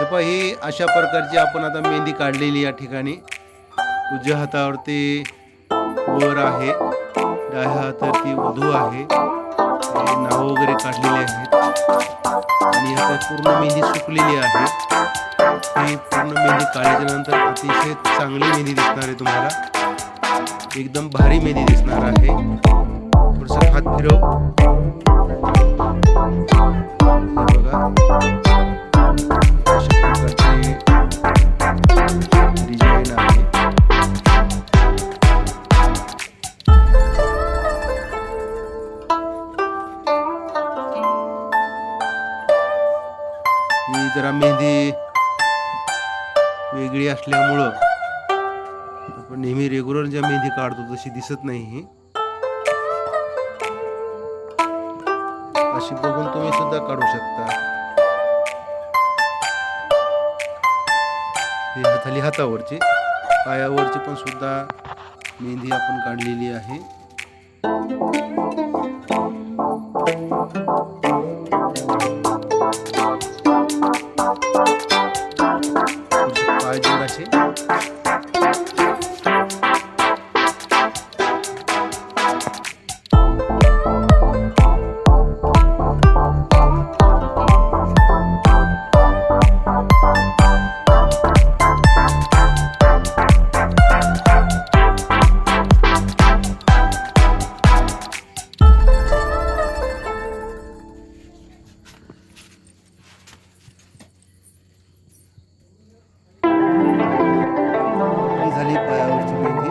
पहा ही अशा प्रकारची आपण आता मेहंदी काढलेली या ठिकाणी. उजव्या हातावरती वर आहे, डाव्या हातावरती वधू आहे. नाव वगैरे काढलेले आहेत आणि आता पूर्ण मेहंदी सुकलेली आहे. ही पूर्ण मेहंदी काढल्याच्या नंतर अतिशय चांगली मेहंदी दिसणार आहे तुम्हाला. एकदम भारी मेहंदी दिसणार आहे. थोडंसं हात फिरव. बघा अशा प्रकारची डिझाईन आहे. ही जरा मेहंदी वेगळी असल्यामुळं आपण नेहमी रेग्युलर ज्या मेहंदी काढतो तशी दिसत नाही. ही अशी बघून तुम्ही सुद्धा काढू शकता. ही झाली हातावरची. पायावरची पण सुद्धा मेहंदी आपण काढलेली आहे. पाय जोडाचे. झाली पायावरची मेहंदी.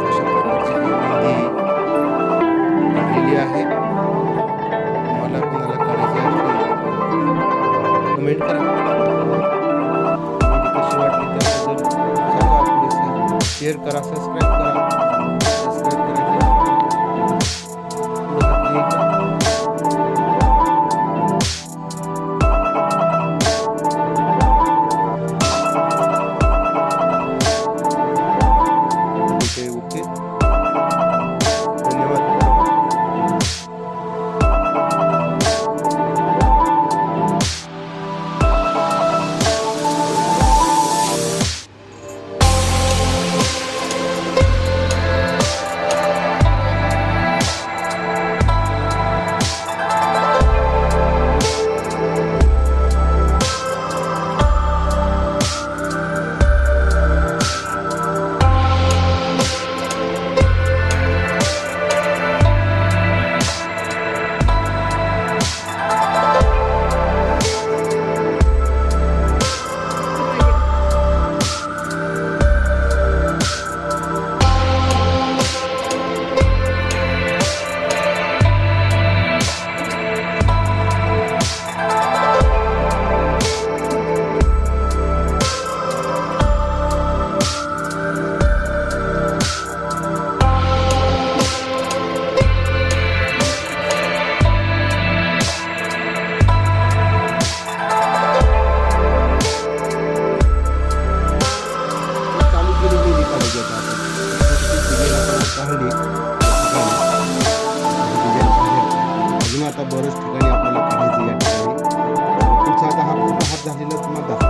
अशा प्रकारची मेहंदी काढलेली आहे. मला कोणाला काढायची असली कमेंट करा. मेहंदी कशी वाटली त्याबद्दल सांगा. प्लीज शेअर करा, सबस्क्राईब करा. सबस्क्राईब करायचे पुढे हात घ्यायचा. ओके, धन्यवाद. अजून आता बरेच ठिकाणी आपल्याला काढायचं या ठिकाणी. पुढचा आता हा पूर्ण हात झालेला तुम्हाला